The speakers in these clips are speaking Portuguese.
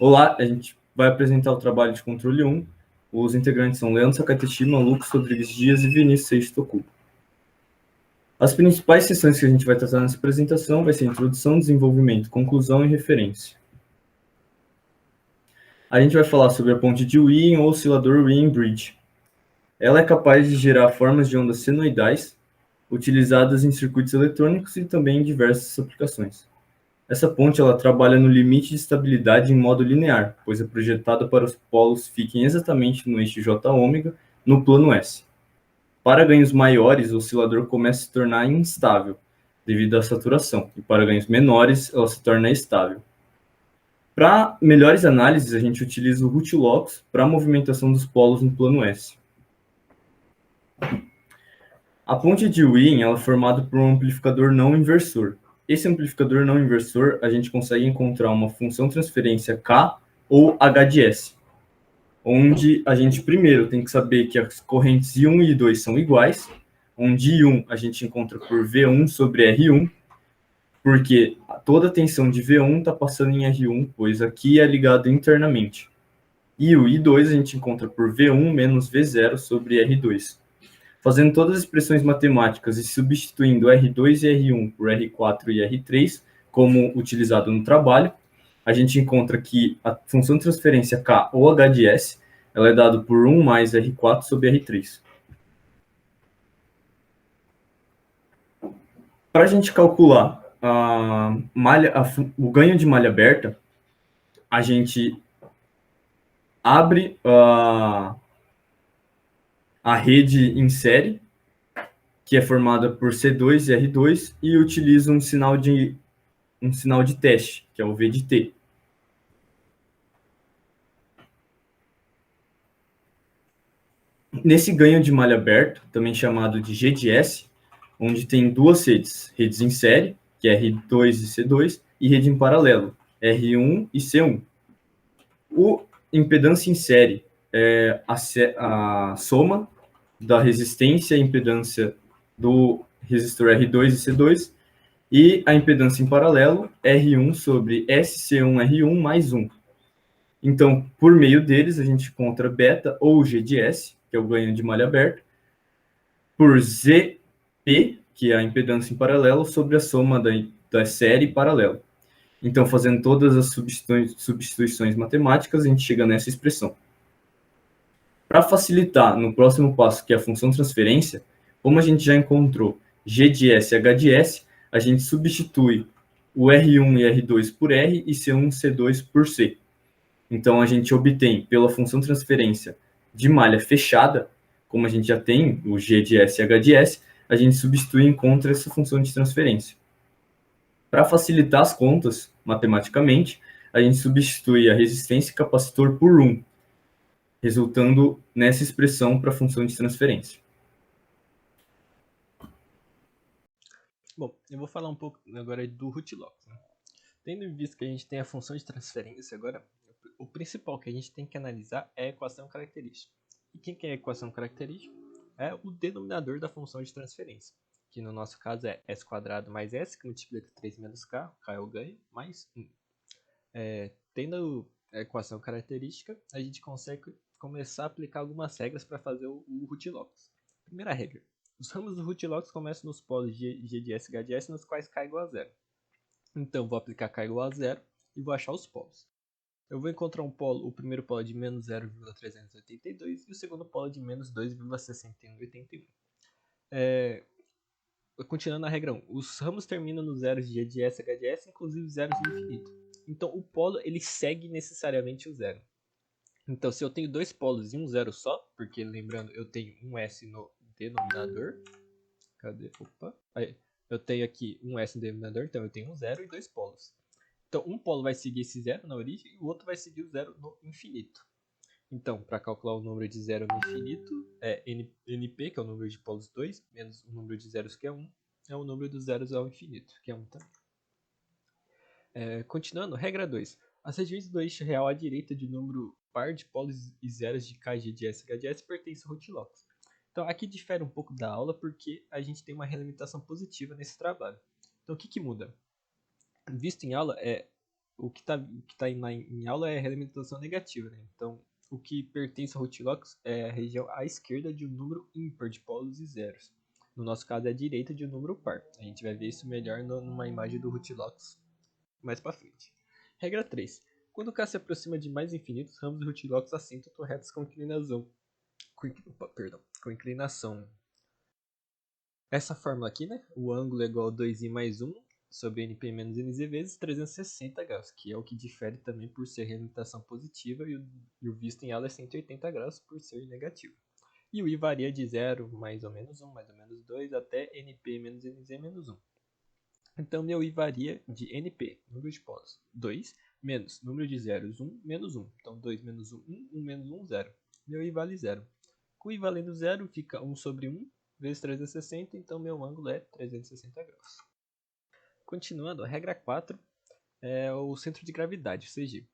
Olá, a gente vai apresentar o trabalho de controle 1. Os integrantes são Leandro Sakateshima, Lucas Rodrigues Dias e Vinícius Seixas Tokubo. As principais sessões que a gente vai tratar nessa apresentação vai ser introdução, desenvolvimento, conclusão e referência. A gente vai falar sobre a ponte de Wien ou oscilador Wien-Bridge. Ela é capaz de gerar formas de ondas senoidais, utilizadas em circuitos eletrônicos e também em diversas aplicações. Essa ponte ela trabalha no limite de estabilidade em modo linear, pois é projetada para os polos fiquem exatamente no eixo J-ômega no plano S. Para ganhos maiores, o oscilador começa a se tornar instável, devido à saturação, e para ganhos menores, ela se torna estável. Para melhores análises, a gente utiliza o Root-Locks para a movimentação dos polos no plano S. A ponte de Wien ela é formada por um amplificador não inversor. Esse amplificador não inversor, a gente consegue encontrar uma função transferência K ou H de S, onde a gente primeiro tem que saber que as correntes I1 e I2 são iguais, onde I1 a gente encontra por V1 sobre R1, porque toda a tensão de V1 está passando em R1, pois aqui é ligado internamente. E o I2 a gente encontra por V1 menos V0 sobre R2. Fazendo todas as expressões matemáticas e substituindo R2 e R1 por R4 e R3, como utilizado no trabalho, a gente encontra que a função de transferência K ou H de S ela é dada por 1 mais R4 sobre R3. Para a gente calcular o ganho de malha aberta, a gente abre a rede em série, que é formada por C2 e R2, e utiliza um sinal de teste, que é o V de T. Nesse ganho de malha aberto, também chamado de G de S, onde tem duas redes em série, que é R2 e C2, e rede em paralelo, R1 e C1. O impedância em série é a soma da resistência e impedância do resistor R2 e C2, e a impedância em paralelo, R1 sobre SC1R1 mais 1. Então, por meio deles, a gente encontra beta ou G de S, que é o ganho de malha aberta, por ZP, que é a impedância em paralelo, sobre a soma da série paralelo. Então, fazendo todas as substituições matemáticas, a gente chega nessa expressão. Para facilitar, no próximo passo, que é a função transferência, como a gente já encontrou G de S e H de S, a gente substitui o R1 e R2 por R e C1 e C2 por C. Então, a gente obtém, pela função transferência de malha fechada, como a gente já tem o G de S e H de S, a gente substitui e encontra essa função de transferência. Para facilitar as contas, matematicamente, a gente substitui a resistência e capacitor por 1, resultando nessa expressão para a função de transferência. Bom, eu vou falar um pouco agora do Root-Locks. Né? Tendo em vista que a gente tem a função de transferência agora, o principal que a gente tem que analisar é a equação característica. E quem que é a equação característica? É o denominador da função de transferência, que no nosso caso é s² mais s, que multiplica 3 menos k, k é o ganho, mais 1. Tendo a equação característica, a gente consegue começar a aplicar algumas regras para fazer o Root-Locks. Primeira regra. Os ramos do Root-Locks começam nos polos G de S e H de S, nos quais k igual a zero. Então, vou aplicar k igual a zero e vou achar os polos. Eu vou encontrar o primeiro polo de menos 0,382 e o segundo polo de menos 2,6181. Continuando a regra 1, os ramos terminam nos zeros de G de S e H de S, inclusive zeros de infinito. Então, o polo ele segue necessariamente o zero. Então, se eu tenho dois polos e um zero só, porque lembrando, eu tenho um S no denominador. Cadê? Opa. Aí, eu tenho aqui um S no denominador, então eu tenho um zero e dois polos. Então, um polo vai seguir esse zero na origem e o outro vai seguir o zero no infinito. Então, para calcular o número de zero no infinito, é NP, que é o número de polos 2, menos o número de zeros, que é 1, é o número dos zeros ao infinito, que é 1 também. Continuando, regra 2. As regiões do eixo real à direita de número par de polos e zeros de K, G de S e H de S pertencem ao Root-Locks. Então, aqui difere um pouco da aula porque a gente tem uma relimitação positiva nesse trabalho. Então, o que muda? Visto em aula, o que tá em aula é relimitação negativa, né? Então, o que pertence ao Hoochilocks é a região à esquerda de um número ímpar de polos e zeros. No nosso caso, é a direita de um número par. A gente vai ver isso melhor numa imagem do Hoochilocks mais para frente. Regra 3. Quando o K se aproxima de mais infinitos, ramos do Hoochilocks assentam retas com inclinação. Com inclinação. Essa fórmula aqui, né? O ângulo é igual a 2i mais 1 sobre np menos nz vezes 360 graus, que é o que difere também por ser relimitação positiva e o visto em aula é 180 graus por ser negativo. E o i varia de 0, mais ou menos 1, mais ou menos 2, até np menos nz menos 1. Então, meu i varia de np, número de polos, 2, menos número de zeros, 1, menos 1. Então, 2 menos 1, 1, 1 menos 1, 0. Meu i vale 0. Com i valendo 0, fica 1 sobre 1 vezes 360, então meu ângulo é 360 graus. Continuando, a regra 4 é o centro de gravidade, CG.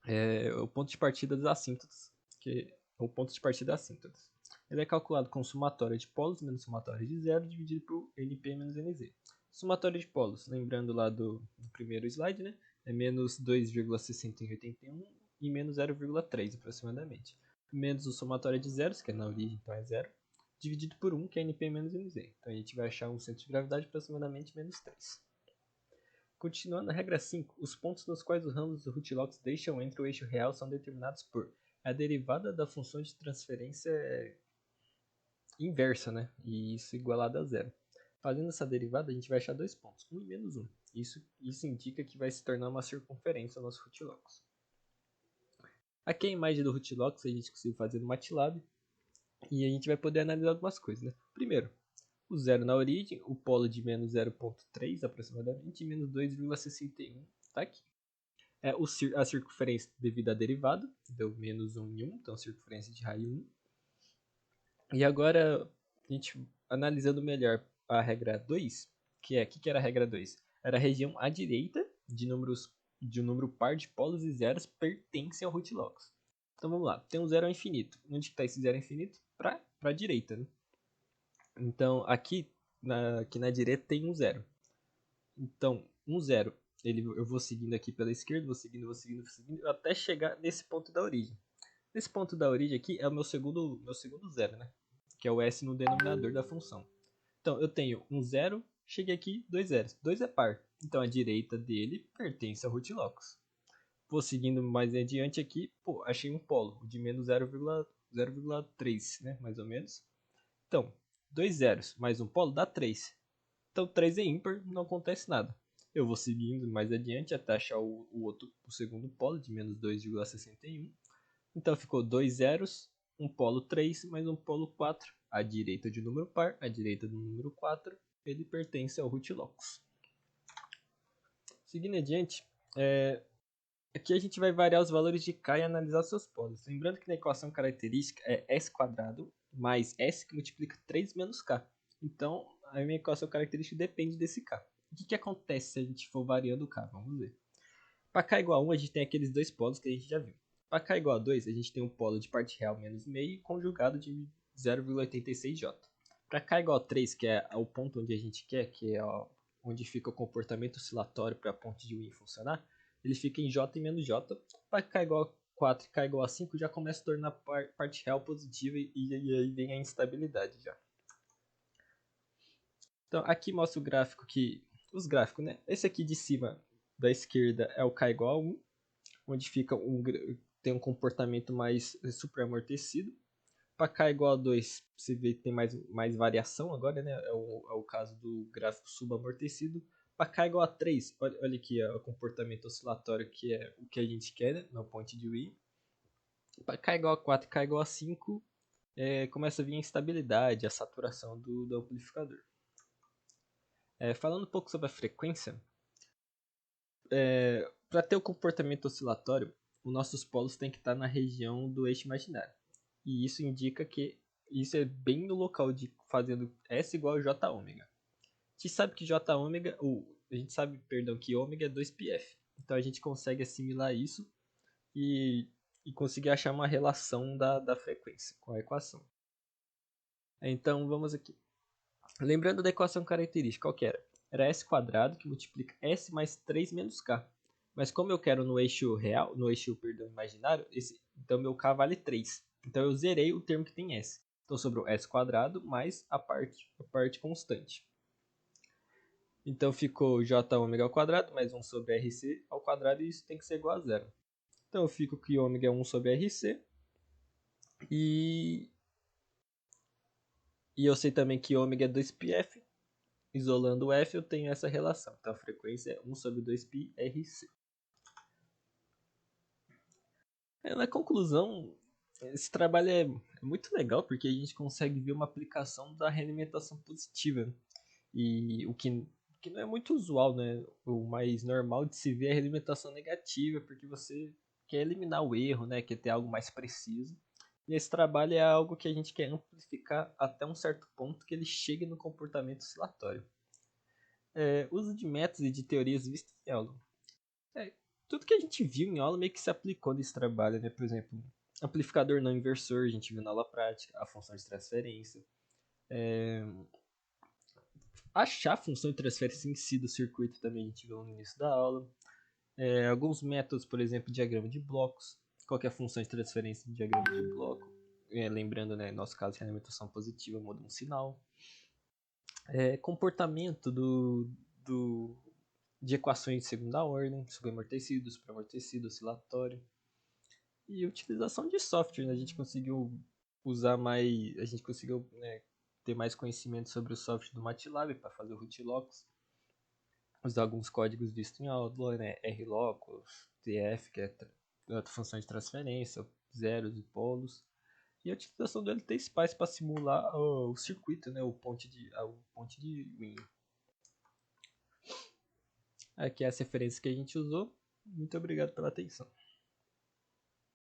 É o ponto de partida das assíntotas, que é o ponto de partida das assíntotas. Ele é calculado com somatória de polos menos somatória de zero dividido por NP menos NZ. Somatória de polos, lembrando lá do primeiro slide, né? É menos 2,681 e menos 0,3 aproximadamente. Menos o somatório de zeros, que é na origem, então é zero, dividido por 1, que é NP menos NZ. Então a gente vai achar um centro de gravidade aproximadamente menos 3. Continuando a regra 5, os pontos nos quais os ramos do Hoochilocks deixam entre o eixo real são determinados por a derivada da função de transferência inversa, né? E isso igualado a zero. Fazendo essa derivada, a gente vai achar dois pontos, 1 e menos 1. Isso indica que vai se tornar uma circunferência o nosso Hoochilocks. Aqui é a imagem do Hoochilocks, a gente conseguiu fazer no MATLAB. E a gente vai poder analisar algumas coisas, né? Primeiro, o zero na origem, o polo de menos 0,3 aproximadamente, e menos 2,61 está aqui. A circunferência devido à derivada, deu menos 1 em 1, então circunferência de raio 1. E agora, a gente analisando melhor a regra 2, o que era a regra 2? Era a região à direita de um número par de polos e zeros pertence ao Hoochilocks. Então vamos lá, tem um zero ao infinito. Onde está esse zero ao infinito? Para a direita, né? Então aqui na direita tem um zero. Então, um zero, eu vou seguindo aqui pela esquerda, vou seguindo, até chegar nesse ponto da origem. Nesse ponto da origem aqui é o meu segundo zero, né? Que é o s no denominador da função. Então, eu tenho um zero, cheguei aqui, dois zeros. 2 é par, então a direita dele pertence ao Hoochilocks. Vou seguindo mais adiante aqui, pô, achei um polo, de menos 0,3, né? Mais ou menos. Então, dois zeros mais um polo dá 3. Então 3 é ímpar, não acontece nada. Eu vou seguindo mais adiante até achar o segundo polo de menos 2,61. Então ficou 2 zeros, um polo 3 mais um polo 4. À direita de um número par, à direita do número 4, ele pertence ao Hoochilocks. Seguindo adiante, aqui a gente vai variar os valores de K e analisar seus polos. Lembrando que na equação característica é S² mais S que multiplica 3 menos K. Então, a minha equação característica depende desse K. O que acontece se a gente for variando o K? Vamos ver. Para K igual a 1, a gente tem aqueles dois polos que a gente já viu. Para K igual a 2, a gente tem um polo de parte real menos meio conjugado de 0,86J. Para K igual a 3, que é o ponto onde a gente quer, que é onde fica o comportamento oscilatório para a ponte de Wien funcionar, ele fica em J e menos J. Para K igual a 4 e K igual a 5, já começa a tornar parte real positiva e aí vem a instabilidade já. Então, aqui mostra o gráfico os gráficos, né? Esse aqui de cima da esquerda é o K igual a 1, onde fica tem um comportamento mais superamortecido. Para K igual a 2, você vê que tem mais variação agora, né? É o caso do gráfico subamortecido. Para K igual a 3, olha aqui o comportamento oscilatório, que é o que a gente quer, né? No ponte de Wien. Para K igual a 4 e K igual a 5, começa a vir a instabilidade, a saturação do amplificador. Falando um pouco sobre a frequência, para ter o comportamento oscilatório, os nossos polos têm que estar na região do eixo imaginário. E isso indica que isso é bem no local de fazendo S igual a J ômega. A gente sabe que J ômega, que ômega é 2πf. Então a gente consegue assimilar isso e conseguir achar uma relação da frequência com a equação. Então vamos aqui. Lembrando da equação característica, qual que era? Era S² que multiplica S mais 3 menos K. Mas como eu quero no eixo real, perdão, imaginário, então meu K vale 3. Então eu zerei o termo que tem S. Então sobrou S quadrado mais a parte constante. Então ficou J ômega ao quadrado mais 1 sobre RC ao quadrado e isso tem que ser igual a zero. Então eu fico que ômega é 1 sobre RC e eu sei também que ômega é 2πf. Isolando o F eu tenho essa relação. Então a frequência é 1 sobre 2πRC. Na conclusão, esse trabalho é muito legal porque a gente consegue ver uma aplicação da realimentação positiva. E o que não é muito usual, né? O mais normal de se ver é a realimentação negativa, porque você quer eliminar o erro, né? Quer ter algo mais preciso. E esse trabalho é algo que a gente quer amplificar até um certo ponto que ele chegue no comportamento oscilatório. Uso de métodos e de teorias vistas em aula. Tudo que a gente viu em aula meio que se aplicou nesse trabalho, né? Por exemplo, amplificador não inversor, a gente viu na aula prática, a função de transferência. Achar a função de transferência em si do circuito também a gente viu no início da aula. Alguns métodos, por exemplo, diagrama de blocos. Qual que é a função de transferência do diagrama de bloco? Lembrando, né, no nosso caso, realimentação positiva muda um sinal. Comportamento de equações de segunda ordem, subamortecido, supraamortecido, oscilatório. E utilização de software, né? A gente conseguiu usar mais, a gente conseguiu, né, ter mais conhecimento sobre o software do MATLAB para fazer o Rootlocks, usar alguns códigos vistos em aula, né? RLocus, TF, que é outra função de transferência, zeros e polos, e a utilização do LT-Spice para simular o circuito, né? O ponte de Wien. Aqui é as referências que a gente usou. Muito obrigado pela atenção.